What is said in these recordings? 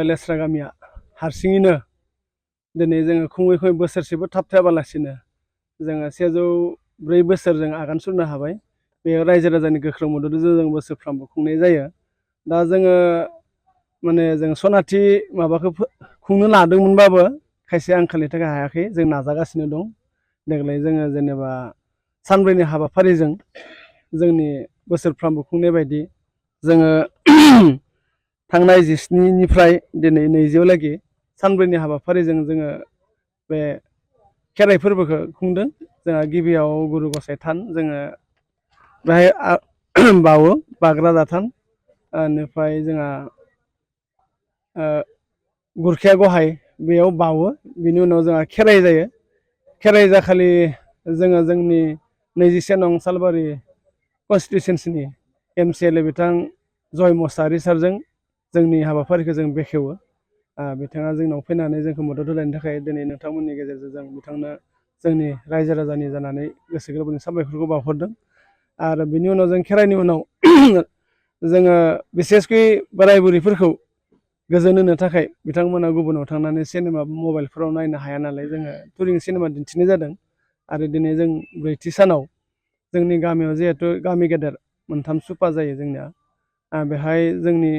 लेस्रा गामिया हारसिङैनो दिनै जोङो खुङै खुङै बोसोरसेबो थाबथायाबालासिनो जोङो 104 बोसोर जों आगान सुरनो हाबाय। बेयाव रायजो राजानि गोख्रों मददजों जों बोसोरफ्रामबो खुंनाय जायो। दा जोङो माने जों सनाथि माबाखौ खुंनो लादोंमोनबाबो खायसे आंखालनि थाखाय हायाखै। जों नाजागासिनो दं। देग्लाय जोङो जेनेबा सानब्रैनि हाबाफारिजों जोंनि बोसोरफ्रामबो खुंनाय बायदि जोङो थांनाय 17निफ्राय दिनै 20 लागि सानब्रैनि हाबाफारिजों जोङो बे खेराइ फोरबोखौ खुंदों। जोंहा गिबियाव गुरु गसाइ थान जोङो बेहाय बावो बाग्रा जाथान बेनिफ्राय जोंहा गुरखिया गहाय बेयाव बावो। बिनि उनाव जोंहा खेराइ जायो। खेराइ जाखालि जोङो जोंनि 21 नं सालबारि कनस्टिटिउन्सिनि MCLA बिथां जय मुसाहारि सारजों जोंनि हाबाफारिखौ जों बेखेवो। बिथाङा जोंनाव फैनानै जोंखौ मदद होनायनि थाखाय दिनै नोंथांमोननि गेजेरजों जों बिथांनो जोंनि रायजो राजानि जानानै गोसो गोरबोनि साबायखरखौ बावहरदों। आरो बिनि उनाव जों खेराइनि उनाव जोङो बिसेसकि बोराय बुरैफोरखौ गोजोन होनो थाखाय बिथांमोना गुबुनाव थांनानै सिनेमा मबाइलफोराव नायनो हाया नालाय जोङो टुरिं सिनेमा दिन्थिनाय जादों। आरो दिनै जों ब्रैथि सानाव जोंनि गामियाव जिहेथु गामि गेदेर मोनथाम सुपा जायो जोंनिया। बेहाय जोंनि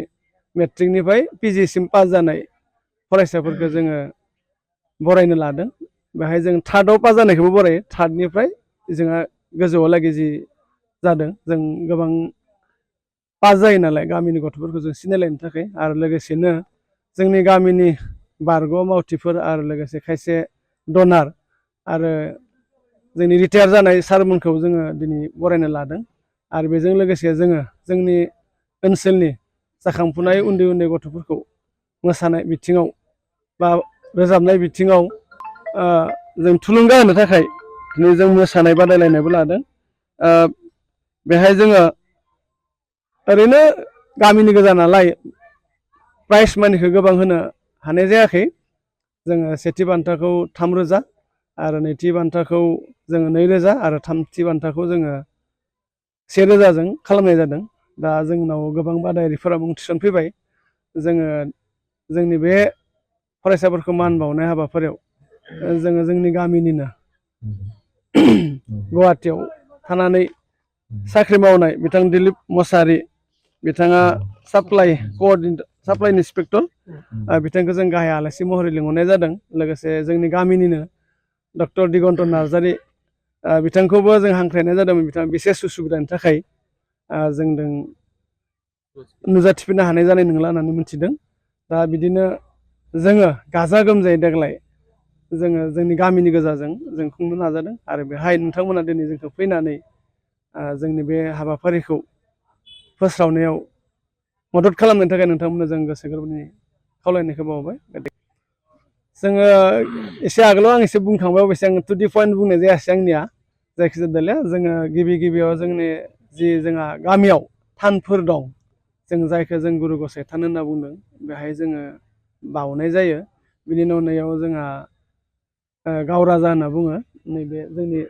मेट्रिकनिफ्राय PG सिम पास जानाय फरायसाफोरखौ जोङो बरायनो लादों। बेहाय जों थार्दआव पास जानायखौबो बरायो। थार्दनिफ्राय जोंहा गोजौआवलागै जि जादों जों गोबां पास जायो नालाय गामिनि गथ'फोरखौ जों सिनायलायनो थाखाय आरो लोगोसेनो जोंनि गामिनि बारग' मावथिफोर आरो लोगोसे खायसे डनार आरो जोंनि रिटायार जानाय सारमोनखौ जोङो दिनै बरायनो लादों। आरो बेजों लोगोसे जोङो जोंनि ओनसोलनि जाखांफुनाय उन्दै उन्दै गथ'फोरखौ मोसानाय बिथिङाव बा रोजाबनाय बिथिङाव जों थुलुंगा होनो थाखाय दिनै जों मोसानाय बादायलायनायबो लादों। बेहाय जोङो ओरैनो गामिनि गोजा नालाय प्राइज मानिखौ गोबां होनो हानाय जायाखै। जोङो सेथि बान्थाखौ 3,000 आरो नैथि बान्थाखौ जोङो 2,000 आरो थामथि बान्थाखौ जोङो 1,000 जों खालामनाय जादों। दा जोंनाव गोबां बादायारिफोरा मुं थिसनफैबाय। जोङो जोंनि बे फरायसाफोरखौ मान बावनाय हाबाफारियाव जोङो जोंनि गामिनिनो गुवाहाटियाव थानानै साख्रि मावनाय बिथां दिलिप मसाहारि बिथाङा साप्लाइ इन्सपेक्टर बिथांखौ जों गाहाय आलासि महरै लिंहरनाय जादों। लोगोसे जोंनि गामिनिनो डक्टर दिगन्त नार्जारि बिथांखौबो जों हांख्रायनाय जादोंमोन। बिथाङा बिसेस उसुबिदानि थाखाय जोंजों नुजाथिफिननो हानाय जानाय नंला होननानै मिथिदों। दा बिदिनो जोङो गाजा गोमजायै देग्लाय जोङो जोंनि गामिनि गोजाजों जों खुंनो नाजादों। आरो बेहाय नोंथांमोना दिनै जोंखौ फैनानै जोंनि बे हाबाफारिखौ फोस्रावनायाव मदद खालामनो थाखाय नोंथांमोननो जों गोसो गोरबोनि खावलायनायखौ बावबाय। जोङो एसे आगोलाव आं एसे बुंखांबाय अबयसे आं टु दि पइन्ट बुंनाय जायासै आंनिया। जायखिजाया दोले जोङो गिबि गिबियाव जोंनि जि जोंहा गामियाव थानफोर दं जों जायखौ जों गुरु गसाइ थान होनना बुंदों बेहाय जोङो बाउनाय जायो। बिनि उनाव नैयाव जोंहा गाव राजा होनना बुङो। नैबे जोंनि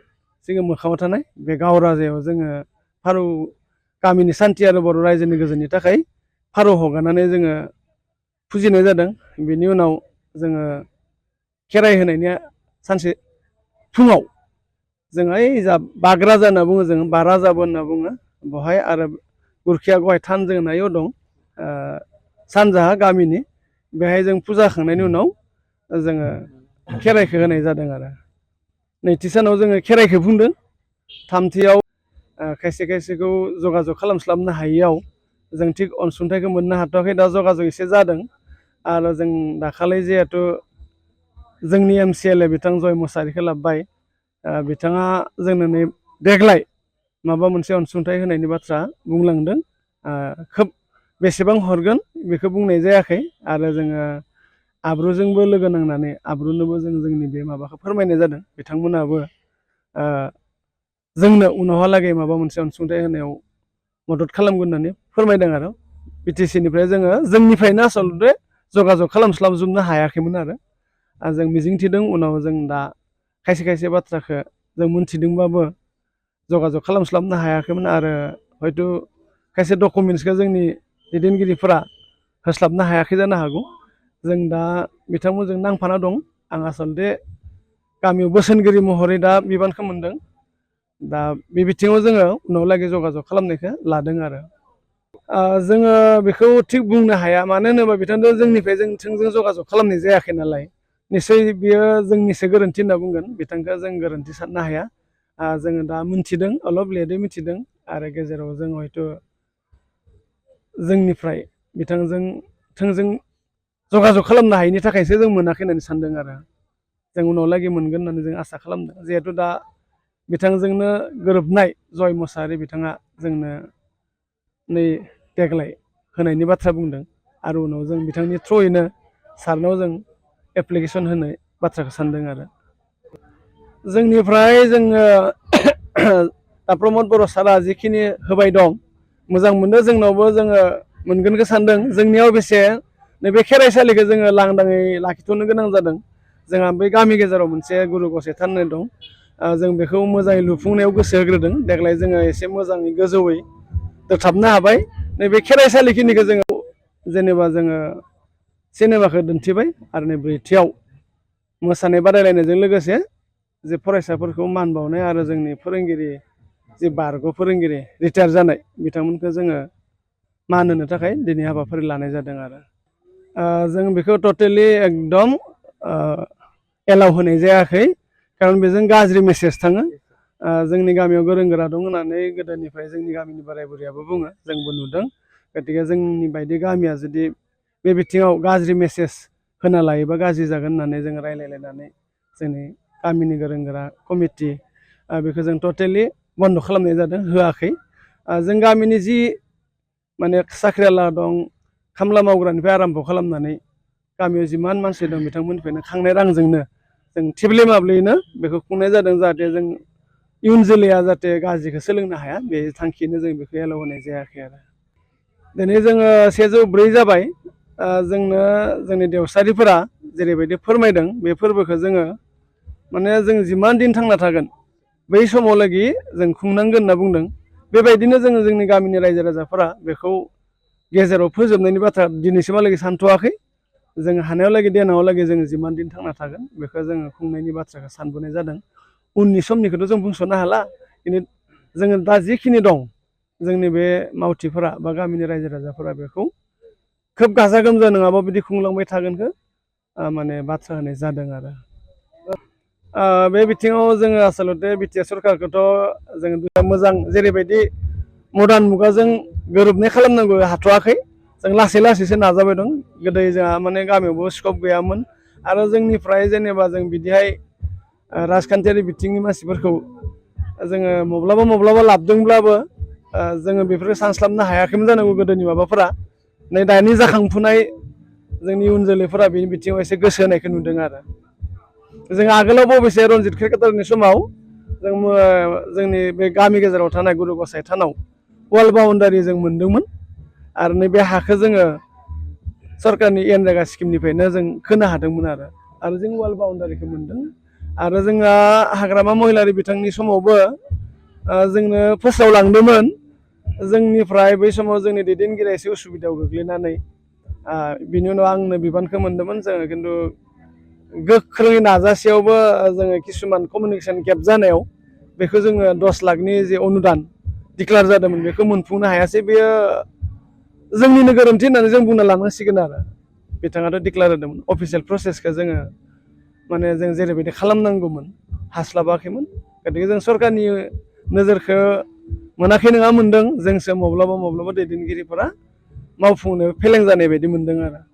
सिगां मोखाङाव थानाय बे गाव राजायाव जोङो फारौ गामिनि सान्थि आरो बर' रायजोनि गोजोननि थाखाय फारौ हगारनानै जोङो फुजिनाय जादों। बेनि उनाव जोङो खेराइ होनायनि सानसे फुङाव जों ओइ जा बाग राजा होनना बुङो जों बा राजाबो होनना बुङो बेवहाय आरो गुरखिया गहाय थान जोंनायाव दं सानजाहा गामिनि बेहाय जों फुजा होखांनायनि उनाव जोङो खेराइखौ होनाय जादों। आरो नैथि सानाव जोङो खेराइखौ बुंदों। थामथियाव खायसे खायसेखौ जगाजग खालामस्लाबनो हायियाव जों थिग अनसुंथाइखौ मोननो हाथ'वाखै। दा जगाजग एसे जादों। आरो जों दाखालि जिहेथु जोंनि MCLA बिथां जय मुसाहारिखौ लाबोबाय बिथाङा जोंनो नै देग्लाय माबा मोनसे अनसुंथाइ होनायनि बाथ्रा बुंलांदों। खोब बेसेबां हरगोन बेखौ बुंनाय जायाखै। आरो जोङो आब्रुजोंबो लोगो नांनानै आब्रुनोबो जों जोंनि बे माबाखौ फोरमायनाय जादों। बिथांमोनाबो जोंनो उनावहालागै माबा मोनसे अनसुंथाइ होनायाव मदद खालामगोन होननानै फोरमायदों। आरो BTC निफ्राय जोङो जोंनिफ्रायनो आसलथे जगाजग खालामस्लाबजोबनो हायाखैमोन। आरो जों मिजिंथिदों उनाव जों दा खायसे खायसे बाथ्राखौ जों मोनथिदोंबाबो जगाजग खालामस्लाबनो हायाखैमोन। आरो हयथ' खायसे डकुमेन्टसखौ जोंनि दैदेनगिरिफोरा होस्लाबनो हायाखै जानो हागौ। जों दा बिथांमोनजों नांफाना दं। आं आसलथे गामियाव बोसोनगिरि महरै दा बिबानखौ मोनदों। दा बे बिथिङाव जोङो उनावलागै जगाजग खालामनायखौ लादों आरो जोङो बेखौ थिग बुंनो हाया, मानो होनोबा बिथांजों जोंनिफ्राय जों थोंजों जगाजग खालामनाय जायाखै नालाय। निस्सय बियो जोंनिसो गोरोन्थि होनना बुंगोन, बिथांखौ जों गोरोन्थि साननो हाया। जोङो दा मिथिदों, अलप लेटै मिथिदों, आरो गेजेराव जों हयथ' जोंनिफ्राय बिथांजों थोंजों जगाजग खालामनो हायिनि थाखायसो जों मोनाखै होननानै सानदों आरो जों उनावलागै मोनगोन होननानै जों आसा खालामदों। जिहेथु दा बिथांजोंनो गोरोबनाय जय मुसाहारि बिथाङा जोंनो नै देग्लाय होनायनि बाथ्रा बुंदों, आरो उनाव जों बिथांनि थ्रुयैनो सारनाव जों एप्लिकेसन होनाय बाथ्राखौ सानदों आरो जोंनिफ्राय जोङो दा प्रमद बर' सारा जिखिनि होबाय दं, मोजां मोनदों। जोंनावबो जोङो मोनगोनखौ सानदों। जोंनियाव बेसे नैबे खेराइसालिखौ जोङो लांदाङै लाखिथ'नो गोनां जादों। जोंहा बै गामि गेजेराव मोनसे गुरु गसाइ थान होननाय दं। जों बेखौ मोजाङै लुफुंनायाव गोसो होग्रोदों। देग्लाय जोङो एसे मोजाङै गोजौयै दोथाबनो हाबाय। नैबे खेराइसालिखिनिखौ जोङो जेनेबा जोङो सिनेमाखौ दिन्थिबाय, आरो नै ब्रैथियाव मोसानाय बादायलायनायजों लोगोसे जे फरायसाफोरखौ मान बावनाय, आरो जोंनि फोरोंगिरि जे बारग' फोरोंगिरि रिटायार जानाय बिथांमोनखौ जोङो मान होनो थाखाय दिनै हाबाफारि लानाय जादों आरो जों बेखौ टटेलि एकदम एलाउ होनाय जायाखै, खारन बेजों गाज्रि मेसेज थाङो। जोंनि गामियाव गोरों गोरा दं होननानै गोदोनिफ्राय जोंनि गामिनि बोराय बुरैयाबो बुङो, जोंबो नुदों। गतिके जोंनि बायदि गामिया जुदि बे बिथिङाव गाज्रि मेसेज होना लायोबा गाज्रि जागोन होननानै जों रायज्लायलायनानै जोंनि गामिनि गोरों गोरा कमिटि बेखौ जों टटेलि बन्द' खालामनाय जादों, होआखै। जों गामिनि जि माने साख्रिआवला दं, खामला मावग्रानिफ्राय आराम्भ' खालामनानै गामियाव जिमान मानसि दं बिथांमोननिफ्रायनो खांनाय रांजोंनो जों थिब्ले माब्लेयैनो बेखौ खुंनाय जादों, जाहाथे जों इयुन जोलैया जाहाथे गाज्रिखौ सोलोंनो हाया, बे थांखियैनो जों बेखौ एलाउ होनाय जायाखै आरो दिनै जोङो 104 जाबाय। जोंनो जोंनि देवसारिफोरा जेरैबायदि फोरमायदों, बे फोरबोखौ जोङो माने जों जिमान दिन थांना थागोन बै समावलागि जों खुंनांगोन होनना बुंदों। बेबायदिनो जोङो जोंनि गामिनि रायजो राजाफोरा बेखौ गेजेराव फोजोबनायनि बाथ्रा दिनैसिमहालागै सानथ'वाखै। जों हानायावलागै देनांहालागै जोङो जिमान दिन थांना थागोन बेखौ जोङो खुंनायनि बाथ्राखौ सानबोनाय जादों। उननि समनिखौथ' जों बुंस'नो हाला, खिन्थु जोङो दा जिखिनि दं जोंनि बे मावथिफोरा बा गामिनि रायजो राजाफोरा बेखौ खोब गाजा गोमजा नङाबा बिदि खुंलांबाय थागोनखौ माने बाथ्रा होनाय जादों आरो बे बिथिङाव जोङो आसलथे बिटिआर सरकारखौथ' जोङो मोजां जेरैबायदि मडार्न मुगाजों गोरोबनाय खालामनांगौ हाथ'वाखै। जों लासै लासैसो नाजाबाय दं। गोदो जोंहा माने गामियावबो स्कप गैयामोन, आरो जोंनिफ्राय जेनेबा जों बिदिहाय राजखान्थियारि बिथिंनि मानसिफोरखौ जोङो माब्लाबा लाबोदोंब्लाबो जोङो बेफोरखौ सानस्लाबनो हायाखैमोन जानांगौ गोदोनि माबाफोरा। नै दानि जाखांफुनाय जोंनि उन जोलैफोरा बेनि बिथिङाव एसे गोसो होनायखौ नुदों आरो जों आगोलाव बबेसे रनजित क्रिकेटारनि समाव जों जोंनि बे गामि गेजेराव थानाय गुरु गसाइ थानाव वाल बाउण्डारि जों मोनदोंमोन, आरो नैबे हाखौ जोङो सरकारनि एनरेगा स्किमनिफ्रायनो जों खोनो हादोंमोन आरो जों वाल बाउण्डारिखौ मोनदों। आरो जोंहा हाग्रामा महिलारि बिथांनि समावबो जोंनो फोस्रावलांदोंमोन। जोंनिफ्राय बै समाव जोंनि दैदेनगिरिया एसे उसुबिदायाव गोग्लैनानै बिनि उनाव आंनो बिबानखौ मोनदोंमोन। जोङो खिन्थु गोख्रोङै नाजासेयावबो जोङो किसुमान कमिउनिकेसन गेप जानायाव बेखौ जोङो 10 लाखनि जे अनुदान डिक्लेयार जादोंमोन बेखौ मोनफुंनो हायासै। बेयो जोंनिनो गोरोन्थि होननानै जों बुंना लानांसिगोन आरो बिथाङाथ' डिक्लेयार होदोंमोन। अफिसियेल प्रसेसखौ जोङो माने जों जेरैबायदि खालामनांगौमोन हास्लाबाखैमोन। गतिके जों सरकारनि नोजोरखौ मोनाखै नङा मोनदों। जोंसो माब्लाबा दैदेनगिरिफोरा मावफुंनो फेलें जानाय बायदि मोनदों आरो